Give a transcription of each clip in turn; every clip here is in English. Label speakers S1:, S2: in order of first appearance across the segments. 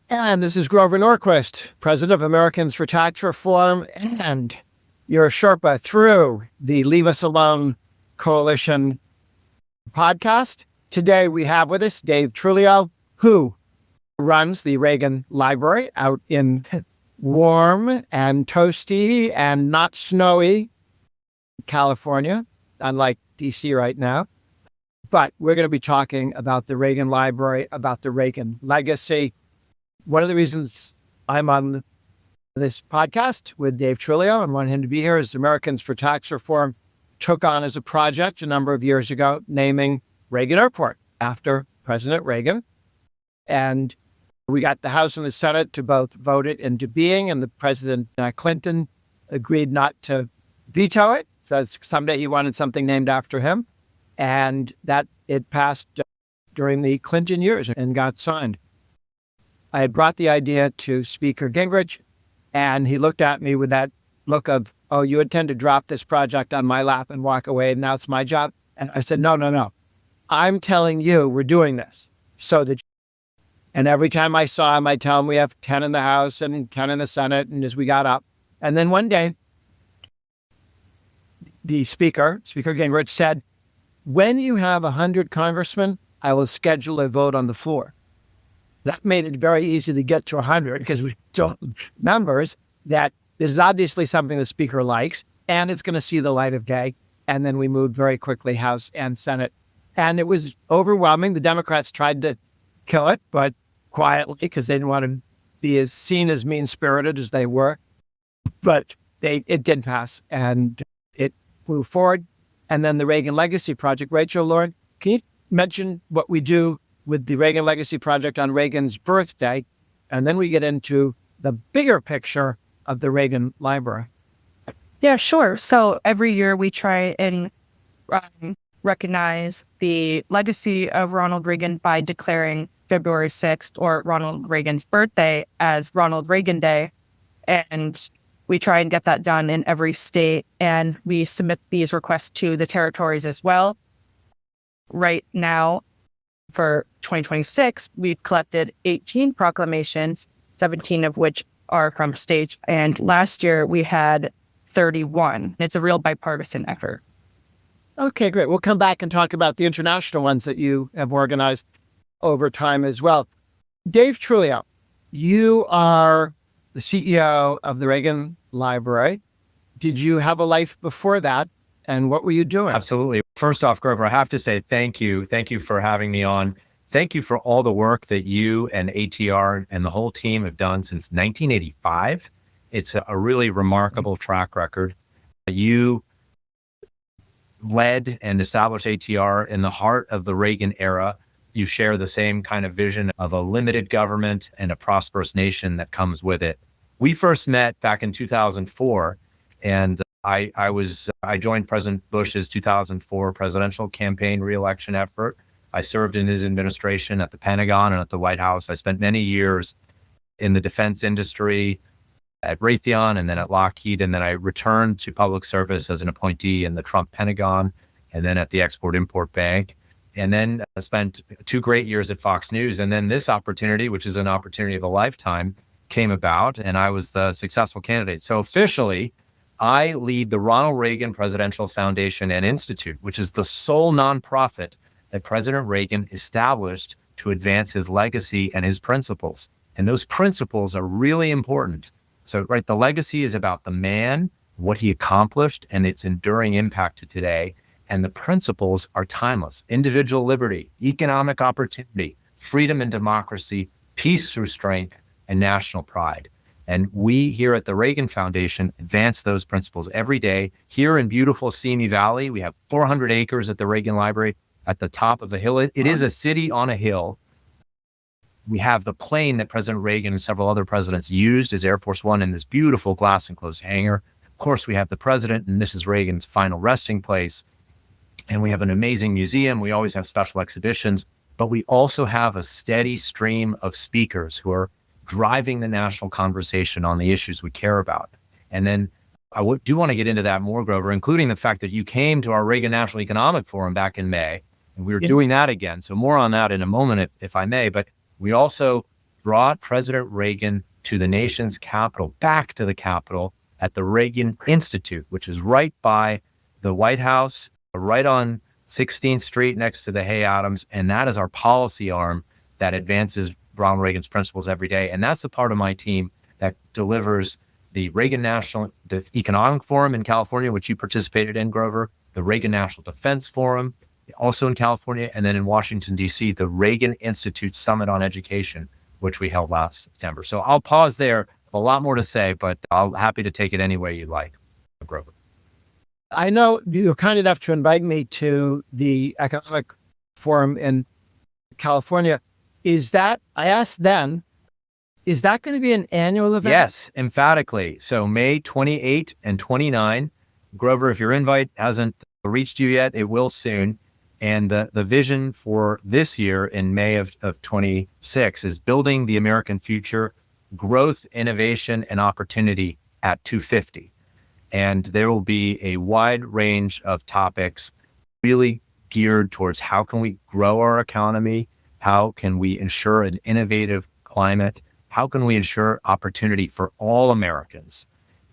S1: And this is Grover Norquist, president of Americans for Tax Reform, and your Sherpa through the Leave Us Alone Coalition podcast. Today we have with us Dave Trulio, who runs the Reagan Library out in warm and toasty and not snowy California, unlike DC right now. But we're going to be talking about the Reagan Library, about the Reagan legacy. One of the reasons I'm on this podcast with Dave Trulio and want him to be here is Americans for Tax Reform took on as a project a number of years ago, naming Reagan Airport after President Reagan. And we got the House and the Senate to both vote it into being, and the President Clinton agreed not to veto it. So someday he wanted something named after him. And that it passed during the Clinton years and got signed. I had brought the idea to Speaker Gingrich, and he looked at me with that look of, oh, you intend to drop this project on my lap and walk away, and now it's my job? And I said, no. I'm telling you we're doing this. So that, and every time I saw him, I tell him we have 10 in the House and 10 in the Senate, and as we got up. And then one day, the Speaker Gingrich said, when you have 100 congressmen, I will schedule a vote on the floor. That made it very easy to get to 100 because we told members that this is obviously something the Speaker likes and it's going to see the light of day. And then we moved very quickly, House and Senate. And it was overwhelming. The Democrats tried to kill it, but quietly because they didn't want to be as seen as mean-spirited as they were. But it did pass and it moved forward. And then the Reagan Legacy Project. Rachel, Lauren, can you mention what we do with the Reagan Legacy Project on Reagan's birthday? And then we get into the bigger picture of the Reagan Library.
S2: Yeah, sure. So every year we try and recognize the legacy of Ronald Reagan by declaring February 6th or Ronald Reagan's birthday as Ronald Reagan Day. And we try and get that done in every state, and we submit these requests to the territories as well. Right now, for 2026, we've collected 18 proclamations, 17 of which are from states, and last year we had 31. It's a real bipartisan effort.
S1: Okay, great. We'll come back and talk about the international ones that you have organized over time as well. Dave Trulio, you are the CEO of the Reagan Library. Did you have a life before that? And what were you doing?
S3: Absolutely. First off, Grover, I have to say thank you. Thank you for having me on. Thank you for all the work that you and ATR and the whole team have done since 1985. It's a really remarkable track record. You led and established ATR in the heart of the Reagan era. You share the same kind of vision of a limited government and a prosperous nation that comes with it. We first met back in 2004, and I joined President Bush's 2004 presidential campaign reelection effort. I served in his administration at the Pentagon and at the White House. I spent many years in the defense industry at Raytheon and then at Lockheed, and then I returned to public service as an appointee in the Trump Pentagon and then at the Export-Import Bank. And then I spent 2 great years at Fox News. And then this opportunity, which is an opportunity of a lifetime, came about, and I was the successful candidate. So officially, I lead the Ronald Reagan Presidential Foundation and Institute, which is the sole nonprofit that President Reagan established to advance his legacy and his principles. And those principles are really important. So, right, the legacy is about the man, what he accomplished, and its enduring impact to today. And the principles are timeless: individual liberty, economic opportunity, freedom and democracy, peace through strength, and national pride. And we here at the Reagan Foundation advance those principles every day. Here in beautiful Simi Valley, we have 400 acres at the Reagan Library at the top of a hill. It is a city on a hill. We have the plane that President Reagan and several other presidents used as Air Force One in this beautiful glass enclosed hangar. Of course, we have the president and Mrs. Reagan's final resting place. And we have an amazing museum. We always have special exhibitions, but we also have a steady stream of speakers who are driving the national conversation on the issues we care about. And then do want to get into that more, Grover, including the fact that you came to our Reagan National Economic Forum back in May, and we were doing that again. So more on that in a moment, if I may. But we also brought President Reagan to the nation's capital, back to the Capitol at the Reagan Institute, which is right by the White House, right on 16th Street next to the Hay Adams. And that is our policy arm that advances Ronald Reagan's principles every day. And that's the part of my team that delivers the Reagan National Economic Forum in California, which you participated in, Grover, the Reagan National Defense Forum, also in California, and then in Washington, D.C., the Reagan Institute Summit on Education, which we held last September. So I'll pause there. A lot more to say, but I'm happy to take it any way you'd like, Grover.
S1: I know you were kind enough to invite me to the Economic Forum in California. I asked then, is that going to be an annual event?
S3: Yes, emphatically. So May 28 and 29, Grover, if your invite hasn't reached you yet, it will soon. And the vision for this year in May of 26 is building the American future, growth, innovation, and opportunity at 250. And there will be a wide range of topics really geared towards how can we grow our economy? How can we ensure an innovative climate? How can we ensure opportunity for all Americans,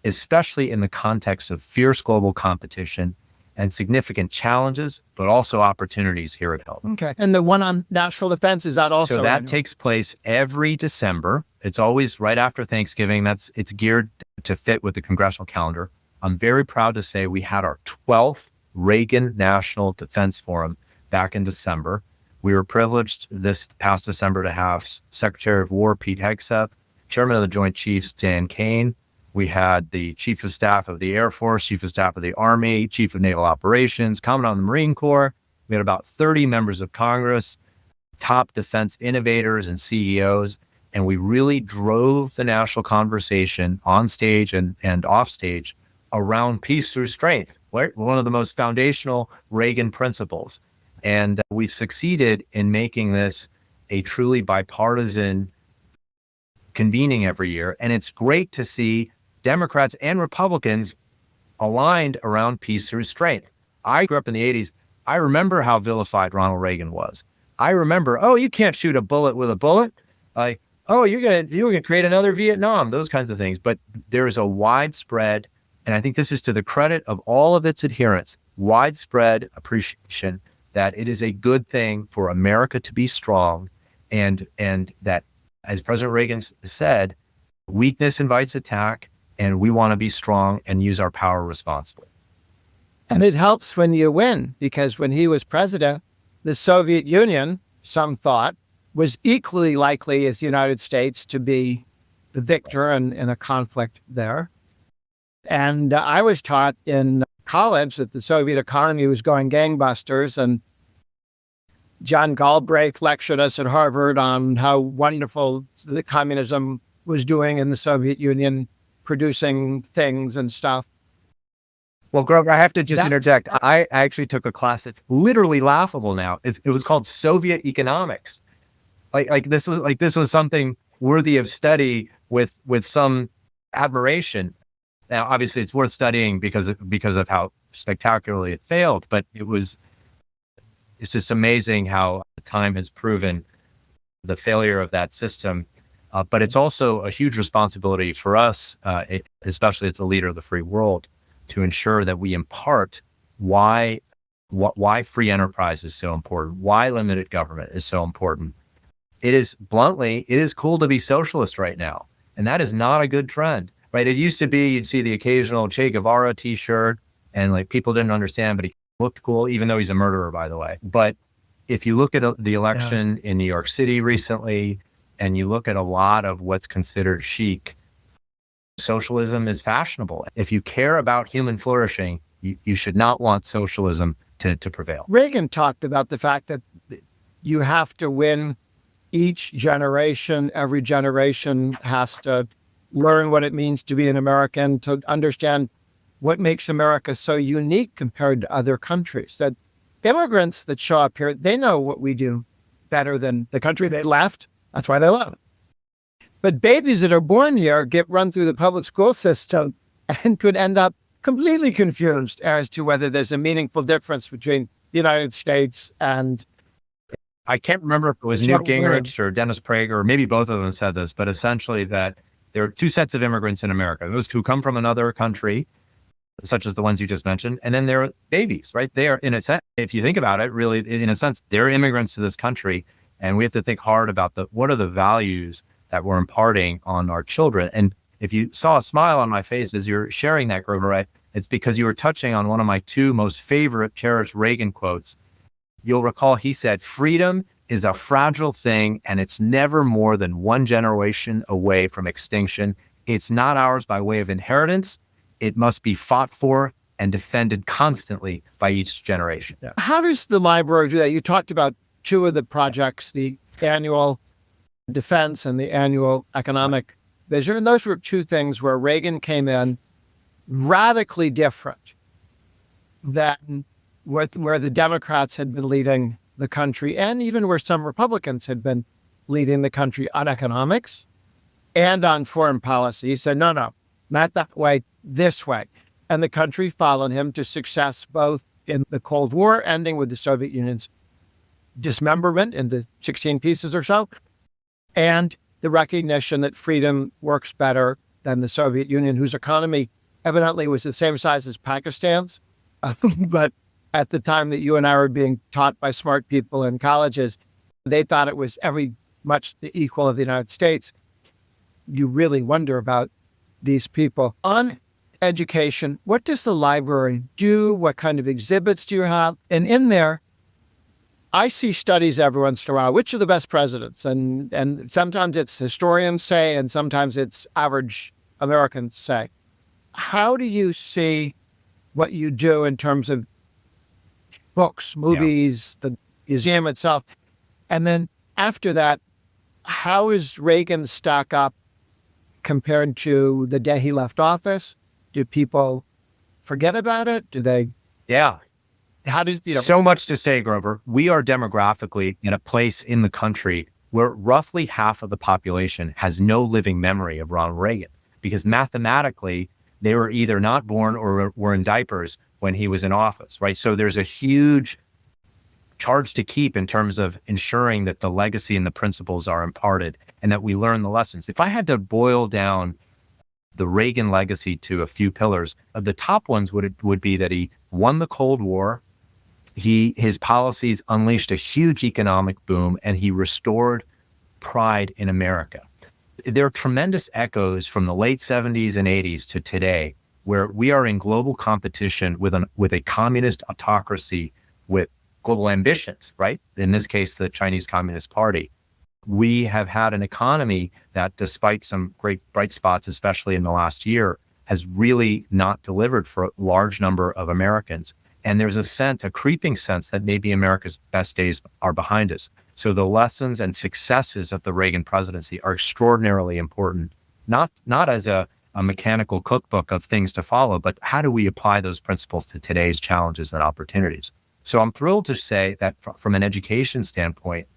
S3: especially in the context of fierce global competition and significant challenges, but also opportunities here at home?
S1: Okay. And the one on national defense, is that also?
S3: So that takes place every December. It's always right after Thanksgiving. It's geared to fit with the congressional calendar. I'm very proud to say we had our 12th Reagan National Defense Forum back in December. We were privileged this past December to have Secretary of War Pete Hegseth, Chairman of the Joint Chiefs Dan Kane. We had the Chief of Staff of the Air Force, Chief of Staff of the Army, Chief of Naval Operations, Commandant of the Marine Corps. We had about 30 members of Congress, top defense innovators and CEOs, and we really drove the national conversation on stage and off stage around peace through strength, right? One of the most foundational Reagan principles. And we've succeeded in making this a truly bipartisan convening every year. And it's great to see Democrats and Republicans aligned around peace through strength. I grew up in the 80s. I remember how vilified Ronald Reagan was. I remember, oh, you can't shoot a bullet with a bullet. Like, oh, you're gonna create another Vietnam, those kinds of things. But there is a widespread, and I think this is to the credit of all of its adherents, widespread appreciation that it is a good thing for America to be strong, and that, as President Reagan said, weakness invites attack, and we want to be strong and use our power responsibly.
S1: And it helps when you win, because when he was president, the Soviet Union, some thought, was equally likely as the United States to be the victor in a conflict there. And I was taught in college that the Soviet economy was going gangbusters, and John Galbraith lectured us at Harvard on how wonderful the communism was doing in the Soviet Union, producing things and stuff.
S3: Well, Grover, I have to just interject. I actually took a class that's literally laughable now. It was called Soviet economics. Like this was something worthy of study with some admiration. Now, obviously, it's worth studying because of how spectacularly it failed. But it's just amazing how time has proven the failure of that system. But it's also a huge responsibility for us, especially as the leader of the free world, to ensure that we impart why free enterprise is so important, why limited government is so important. It is cool to be socialist right now. And that is not a good trend, right? It used to be, you'd see the occasional Che Guevara t-shirt and like people didn't understand, but he looked cool, even though he's a murderer, by the way. But if you look at the election in New York City recently, and you look at a lot of what's considered chic, socialism is fashionable. If you care about human flourishing, you should not want socialism to prevail.
S1: Reagan talked about the fact that you have to win each generation. Every generation has to learn what it means to be an American, to understand what makes America so unique compared to other countries. That immigrants that show up here, they know what we do better than the country they left. That's why they love it. But babies that are born here get run through the public school system and could end up completely confused as to whether there's a meaningful difference between the United States and
S3: I can't remember if it was Newt Gingrich or Dennis Prager, or maybe both of them said this, but essentially that there are two sets of immigrants in America: those who come from another country, such as the ones you just mentioned, and then there are babies, right? They are, in a sense, if you think about it, really, in a sense, they're immigrants to this country, and we have to think hard about what are the values that we're imparting on our children. And if you saw a smile on my face as you're sharing that, Grover, right, it's because you were touching on one of my two most favorite cherished Reagan quotes. You'll recall he said, "Freedom is a fragile thing, and it's never more than one generation away from extinction. It's not ours by way of inheritance. It must be fought for and defended constantly by each generation."
S1: Yeah. How does the library do that? You talked about two of the projects, the annual defense and the annual economic vision. And those were two things where Reagan came in radically different than where the Democrats had been leading the country, and even where some Republicans had been leading the country on economics and on foreign policy. He said, no, not that way, this way. And the country followed him to success, both in the Cold War, ending with the Soviet Union's dismemberment into 16 pieces or so, and the recognition that freedom works better than the Soviet Union, whose economy evidently was the same size as Pakistan's. But at the time that you and I were being taught by smart people in colleges, they thought it was every much the equal of the United States. You really wonder about these people. On education, what does the library do? What kind of exhibits do you have? And in there, I see studies every once in a while. Which are the best presidents? And sometimes it's historians say, and sometimes it's average Americans say. How do you see what you do in terms of books, movies, the museum itself? And then after that, how is Reagan stack up compared to the day he left office? Do people forget about it? Do they?
S3: Yeah.
S1: How does,
S3: So much to say, Grover. We are demographically in a place in the country where roughly half of the population has no living memory of Ronald Reagan, because mathematically they were either not born or were in diapers when he was in office, right? So there's a huge charge to keep in terms of ensuring that the legacy and the principles are imparted and that we learn the lessons. If I had to boil down the Reagan legacy to a few pillars, the top ones would be that he won the Cold War. His policies unleashed a huge economic boom, and he restored pride in America. There are tremendous echoes from the late 70s and 80s to today, where we are in global competition with a communist autocracy with global ambitions, right? In this case, the Chinese Communist Party. We have had an economy that, despite some great bright spots, especially in the last year, has really not delivered for a large number of Americans. And there's a creeping sense that maybe America's best days are behind us. So the lessons and successes of the Reagan presidency are extraordinarily important, not as a mechanical cookbook of things to follow, but how do we apply those principles to today's challenges and opportunities? So I'm thrilled to say that from an education standpoint,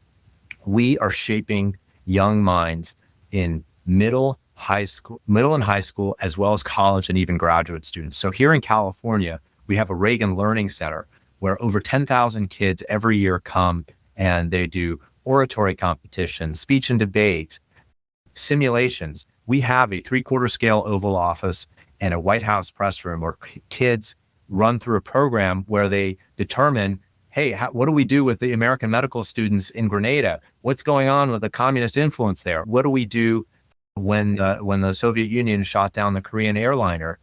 S3: we are shaping young minds in middle and high school, as well as college and even graduate students. So here in California, we have a Reagan Learning Center where over 10,000 kids every year come and they do oratory competitions, speech and debate, simulations. We have a 3/4 scale Oval Office and a White House press room where kids run through a program where they determine, hey, what do we do with the American medical students in Grenada? What's going on with the communist influence there? What do we do when the Soviet Union shot down the Korean airliner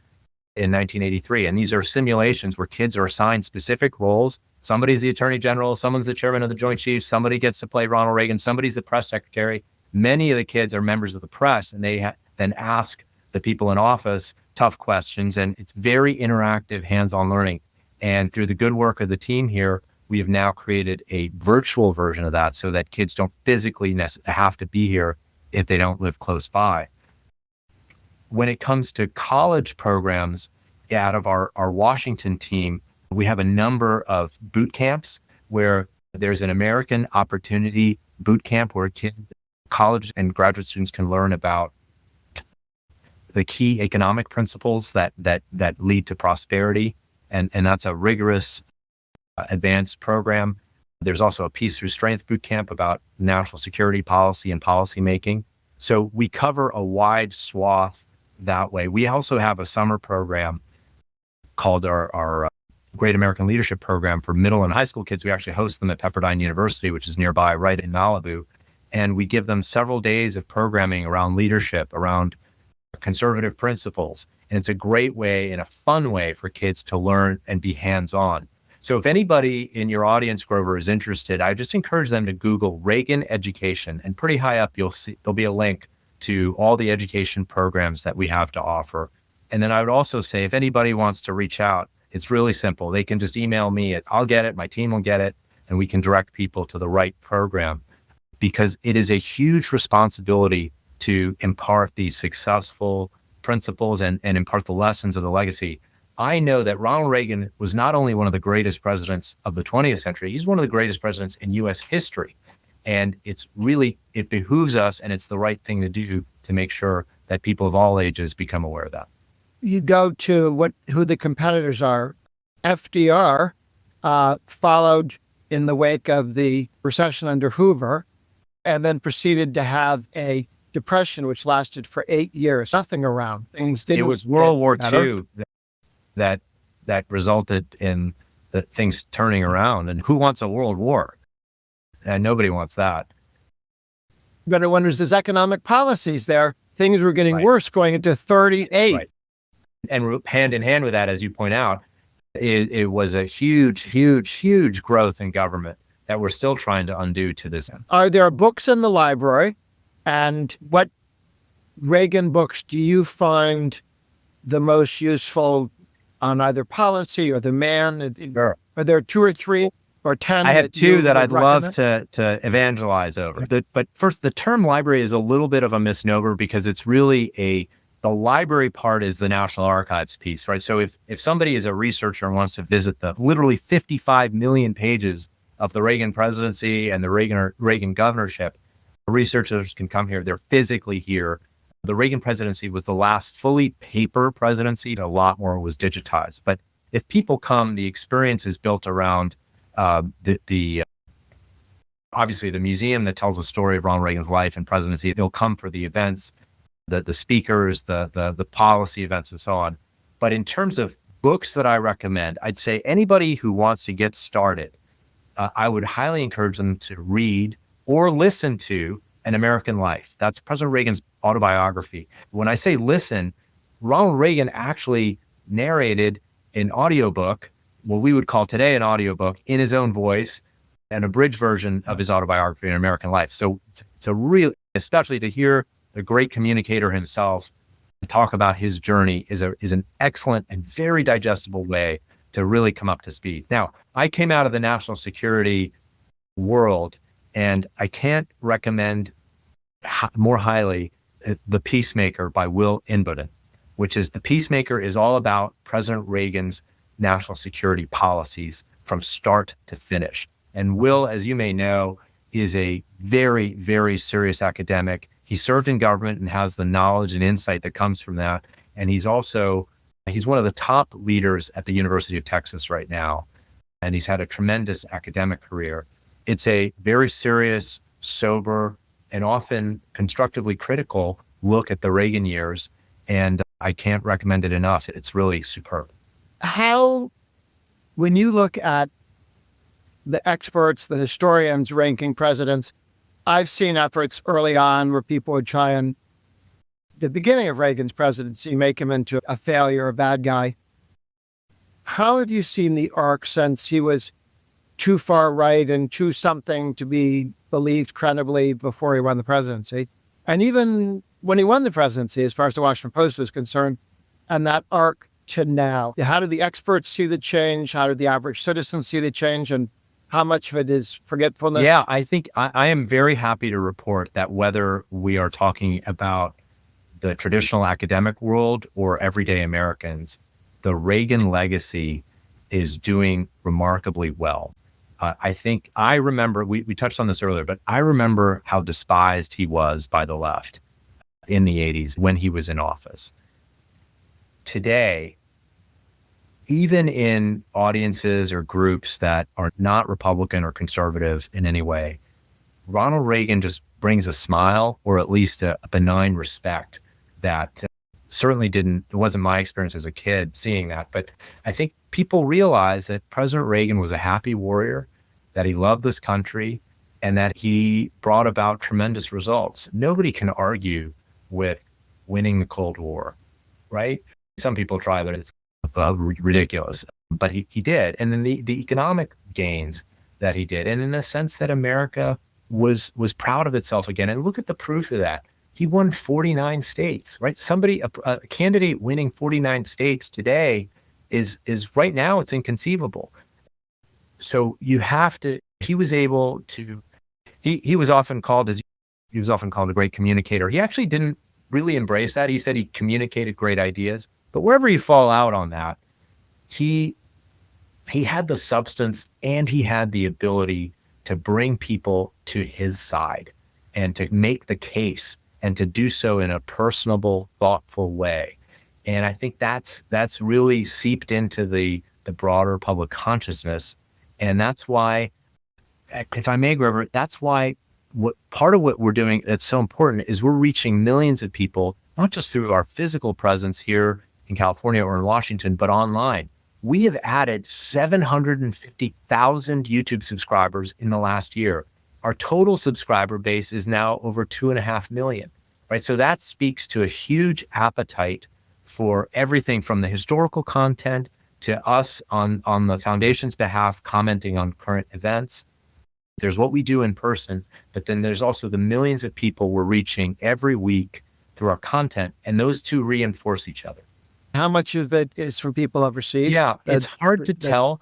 S3: in 1983? And these are simulations where kids are assigned specific roles. Somebody's the attorney general, someone's the chairman of the Joint Chiefs, somebody gets to play Ronald Reagan, somebody's the press secretary. Many of the kids are members of the press, and they then ask the people in office tough questions. And it's very interactive, hands-on learning. And through the good work of the team here, we have now created a virtual version of that so that kids don't physically have to be here if they don't live close by. When it comes to college programs, out of our Washington team, we have a number of boot camps where there's an American Opportunity boot camp where college and graduate students can learn about the key economic principles that lead to prosperity. And that's a rigorous advanced program. There's also a Peace Through Strength boot camp about national security policy and policy making. So we cover a wide swath that way. We also have a summer program called our Great American Leadership Program for middle and high school kids. We actually host them at Pepperdine University, which is nearby, right in Malibu. And we give them several days of programming around leadership, around conservative principles. And it's a great way and a fun way for kids to learn and be hands-on. So if anybody in your audience, Grover, is interested, I just encourage them to Google Reagan education, and pretty high up, you'll see there'll be a link to all the education programs that we have to offer. And then I would also say, if anybody wants to reach out, it's really simple. They can just email me. I'll get it. My team will get it. And we can direct people to the right program, because it is a huge responsibility to impart these successful principles and impart the lessons of the legacy. I know that Ronald Reagan was not only one of the greatest presidents of the 20th century, he's one of the greatest presidents in U.S. history. And it behooves us, and it's the right thing to do to make sure that people of all ages become aware of that.
S1: You go to who the competitors are. FDR followed in the wake of the recession under Hoover, and then proceeded to have a depression which lasted for 8 years. Nothing around. Things didn't.
S3: It was World War
S1: better.
S3: II that resulted in the things turning around. And who wants a world war? And nobody wants that.
S1: But I wonder, there's economic policies there. Things were getting
S3: Right.
S1: worse going into 38.
S3: Right. And hand in hand with that, as you point out, it was a huge growth in government that we're still trying to undo to this end.
S1: Are there books in the library? And what Reagan books do you find the most useful on either policy or the man?
S3: Sure.
S1: Are there 2 or 3 or 10?
S3: I have two that I'd love
S1: recommend?
S3: to evangelize over. But first, the term library is a little bit of a misnomer, because it's really the library part is the National Archives piece, right? So if somebody is a researcher and wants to visit the literally 55 million pages of the Reagan presidency and the Reagan governorship, researchers can come here. They're physically here. The Reagan presidency was the last fully paper presidency. A lot more was digitized. But if people come, the experience is built around obviously the museum that tells the story of Ronald Reagan's life and presidency. They'll come for the events, the speakers, the policy events, and so on. But in terms of books that I recommend, I'd say anybody who wants to get started, I would highly encourage them to read or listen to An American Life. That's President Reagan's autobiography. When I say listen, Ronald Reagan actually narrated an audiobook, what we would call today an audiobook, in his own voice, an abridged version of his autobiography, An American Life. So it's a real, especially to hear the great communicator himself talk about his journey is an excellent and very digestible way to really come up to speed. Now, I came out of the national security world, and I can't recommend more highly The Peacemaker by Will Inboden, which is The Peacemaker is all about President Reagan's national security policies from start to finish. And Will, as you may know, is a very, very serious academic. He served in government and has the knowledge and insight that comes from that. And he's one of the top leaders at the University of Texas right now. And he's had a tremendous academic career. It's a very serious, sober, and often constructively critical look at the Reagan years. And I can't recommend it enough. It's really superb.
S1: When you look at the experts, the historians ranking presidents, I've seen efforts early on where people would try and, the beginning of Reagan's presidency, make him into a failure, a bad guy. How have you seen the arc since he was too far right and too something to be believed credibly before he won the presidency? And even when he won the presidency, as far as the Washington Post was concerned, and that arc to now, how do the experts see the change? How do the average citizens see the change? And how much of it is forgetfulness?
S3: Yeah, I think I am very happy to report that whether we are talking about the traditional academic world or everyday Americans, the Reagan legacy is doing remarkably well. I remember, we touched on this earlier, but I remember how despised he was by the left in the 80s when he was in office. Today, even in audiences or groups that are not Republican or conservative in any way, Ronald Reagan just brings a smile, or at least a benign respect that certainly it wasn't my experience as a kid seeing that. But I think people realize that President Reagan was a happy warrior, that he loved this country, and that he brought about tremendous results. Nobody can argue with winning the Cold War, right? Some people try, but it's ridiculous. But he did. And then the economic gains that he did, and in the sense that America was proud of itself again. And look at the proof of that. He won 49 states, right? A candidate winning 49 states today is right now, it's inconceivable. So he was able to, he was often called a great communicator. He actually didn't really embrace that. He said he communicated great ideas, but wherever you fall out on that, he had the substance and he had the ability to bring people to his side and to make the case, and to do so in a personable, thoughtful way. And I think that's really seeped into the broader public consciousness. And that's why, if I may, Grover, that's why part of what we're doing that's so important is we're reaching millions of people, not just through our physical presence here in California or in Washington, but online. We have added 750,000 YouTube subscribers in the last year. Our total subscriber base is now over 2.5 million, right? So that speaks to a huge appetite for everything from the historical content to us on the foundation's behalf, commenting on current events. There's what we do in person, but then there's also the millions of people we're reaching every week through our content, and those two reinforce each other.
S1: How much of it is from people overseas?
S3: Yeah, it's hard to tell.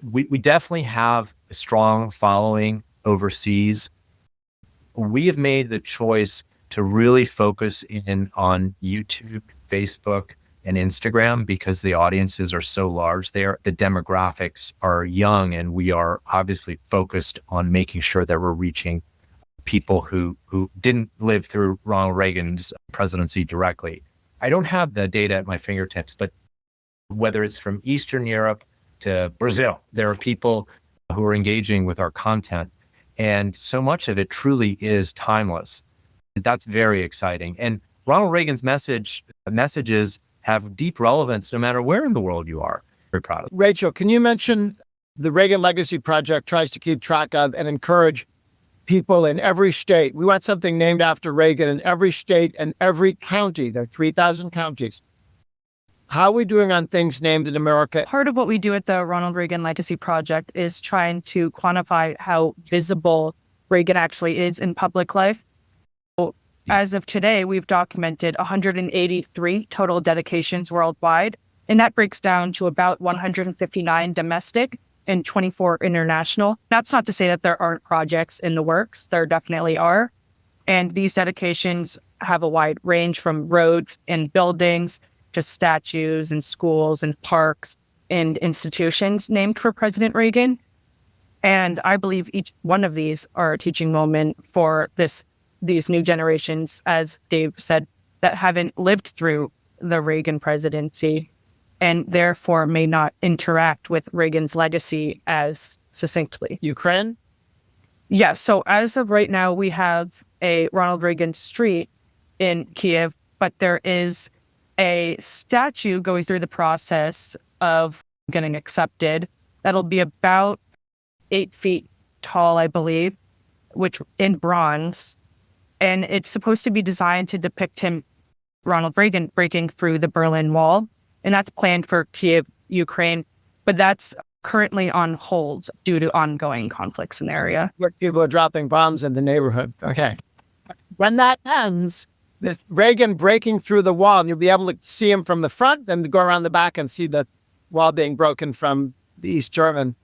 S3: We definitely have a strong following overseas. We have made the choice to really focus in on YouTube, Facebook, and Instagram because the audiences are so large there. The demographics are young, and we are obviously focused on making sure that we're reaching people who didn't live through Ronald Reagan's presidency directly. I don't have the data at my fingertips, but whether it's from Eastern Europe to Brazil, there are people who are engaging with our content. And so much of it truly is timeless. That's very exciting. And Ronald Reagan's messages have deep relevance no matter where in the world you are. Very proud of it.
S1: Rachel, can you mention the Reagan Legacy Project tries to keep track of and encourage people in every state? We want something named after Reagan in every state and every county. There are 3,000 counties. How are we doing on things named in America?
S2: Part of what we do at the Ronald Reagan Legacy Project is trying to quantify how visible Reagan actually is in public life. So as of today, we've documented 183 total dedications worldwide, and that breaks down to about 159 domestic and 24 international. That's not to say that there aren't projects in the works. There definitely are. And these dedications have a wide range from roads and buildings to statues and schools and parks and institutions named for President Reagan. And I believe each one of these are a teaching moment for these new generations, as Dave said, that haven't lived through the Reagan presidency and therefore may not interact with Reagan's legacy as succinctly.
S1: Ukraine?
S2: Yes. So as of right now, we have a Ronald Reagan street in Kiev, but there is a statue going through the process of getting accepted that'll be about 8 feet tall, I believe, which in bronze. And it's supposed to be designed to depict him, Ronald Reagan, breaking through the Berlin Wall. And that's planned for Kiev, Ukraine. But that's currently on hold due to ongoing conflicts in the area.
S1: Where people are dropping bombs in the neighborhood. Okay. When that ends, with Reagan breaking through the wall, and you'll be able to see him from the front, then go around the back and see the wall being broken from the East German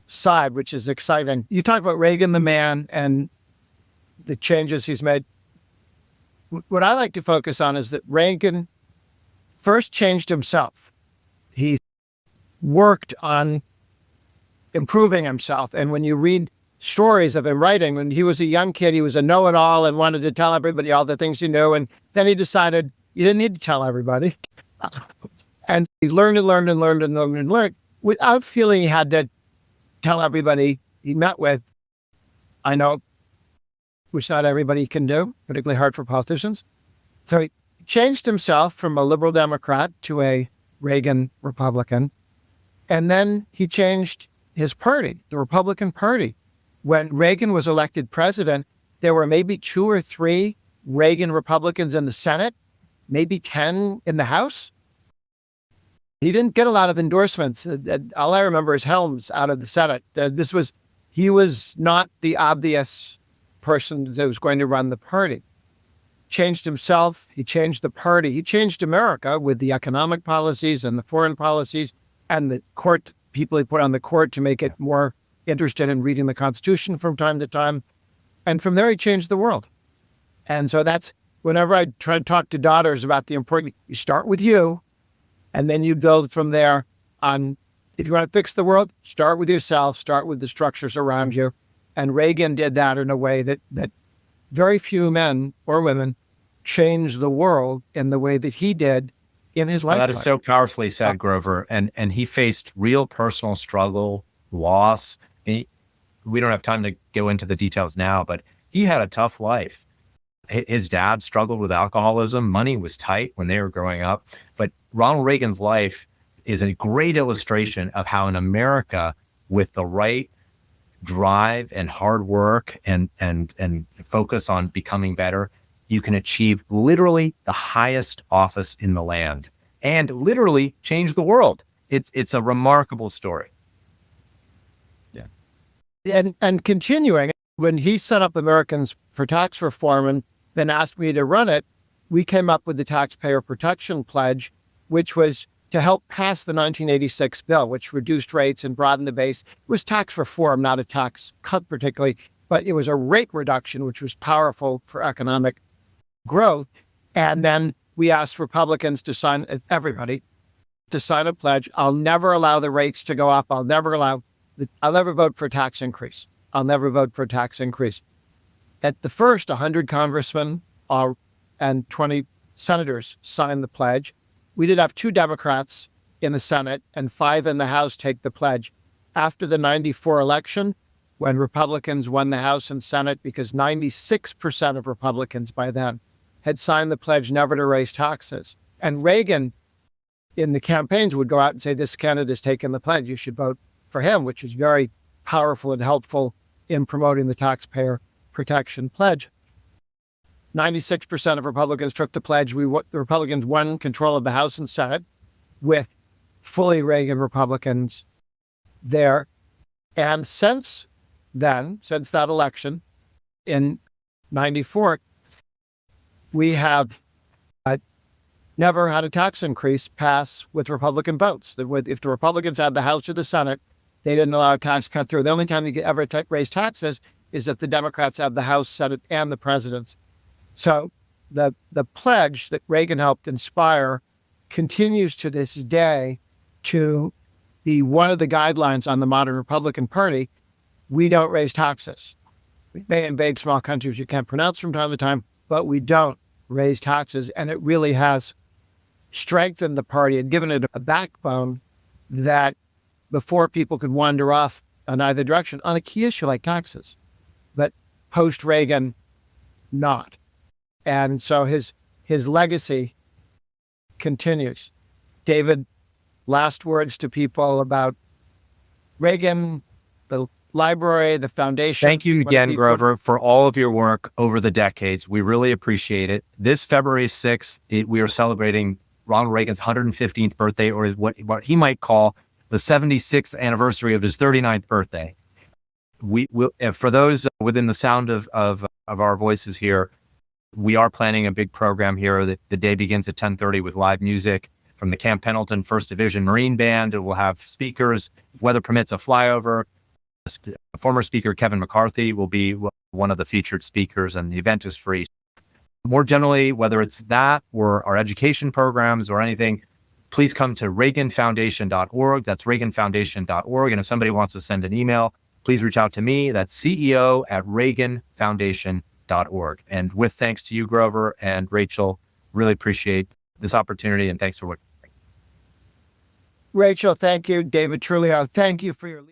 S1: side, which is exciting. You talk about Reagan the man and the changes he's made. What I like to focus on is that Reagan first changed himself. He worked on improving himself. And when you read stories of him writing, when he was a young kid, he was a know-it-all and wanted to tell everybody all the things he knew. And then he decided you didn't need to tell everybody. And he learned and learned and learned and learned and learned without feeling he had to tell everybody he met with, I know, which not everybody can do, particularly hard for politicians. So he changed himself from a liberal Democrat to a Reagan Republican. And then he changed his party, the Republican Party. When Reagan was elected president, there were maybe 2 or 3 Reagan Republicans in the Senate, maybe 10 in the House. He didn't get a lot of endorsements. All I remember is Helms out of the Senate. He was not the obvious person that was going to run the party. Changed himself. He changed the party. He changed America with the economic policies and the foreign policies and the court people he put on the court to make it more interested in reading the Constitution from time to time. And from there, he changed the world. And so that's whenever I try to talk to daughters about the important, you start with you, and then you build from there on, if you want to fix the world, start with yourself, start with the structures around you. And Reagan did that in a way that very few men or women changed the world in the way that he did in his lifetime.
S3: That is so powerfully said, Grover. And he faced real personal struggle, loss. We don't have time to go into the details now, but he had a tough life. His dad struggled with alcoholism. Money was tight when they were growing up. But Ronald Reagan's life is a great illustration of how in America, with the right drive and hard work and focus on becoming better, you can achieve literally the highest office in the land and literally change the world. It's a remarkable story.
S1: Yeah. And continuing, when he set up Americans for Tax Reform and then asked me to run it, we came up with the Taxpayer Protection Pledge, which was to help pass the 1986 bill, which reduced rates and broadened the base. It was tax reform, not a tax cut particularly, but it was a rate reduction, which was powerful for economic growth. And then we asked Republicans to sign, everybody, to sign a pledge. I'll never allow the rates to go up. I'll never vote for a tax increase. I'll never vote for a tax increase. At the first, 100 congressmen and 20 senators signed the pledge. We did have 2 Democrats in the Senate and 5 in the House take the pledge. After the 94 election, when Republicans won the House and Senate, because 96% of Republicans by then had signed the pledge never to raise taxes. And Reagan, in the campaigns, would go out and say, this candidate has taken the pledge, you should vote for him, which is very powerful and helpful in promoting the Taxpayer Protection Pledge. 96% of Republicans took the pledge. The Republicans won control of the House and Senate with fully Reagan Republicans there. And since then, since that election in 94, we have never had a tax increase pass with Republican votes. If the Republicans had the House or the Senate, they didn't allow a tax cut through. The only time you ever raise taxes is if the Democrats have the House, Senate, and the presidency. So the pledge that Reagan helped inspire continues to this day to be one of the guidelines on the modern Republican Party. We don't raise taxes. We may invade small countries you can't pronounce from time to time, but we don't raise taxes. And it really has strengthened the party and given it a backbone that before people could wander off in either direction on a key issue like taxes, but post-Reagan, not. And so his legacy continues. David, last words to people about Reagan, the library, the foundation.
S3: Thank you again, Grover, for all of your work over the decades. We really appreciate it. This February 6th, we are celebrating Ronald Reagan's 115th birthday, or what he might call the 76th anniversary of his 39th birthday. We will, for those within the sound of our voices here, we are planning a big program here. The day begins at 10:30 with live music from the Camp Pendleton 1st Division Marine Band. It will have speakers, if weather permits, a flyover. Former speaker Kevin McCarthy will be one of the featured speakers, and the event is free. More generally, whether it's that or our education programs or anything, please come to reaganfoundation.org. That's reaganfoundation.org. And if somebody wants to send an email, please reach out to me. That's CEO@reaganfoundation.org. And with thanks to you, Grover and Rachel, really appreciate this opportunity, and thanks for what.
S1: Rachel, thank you. David Trulio, thank you for your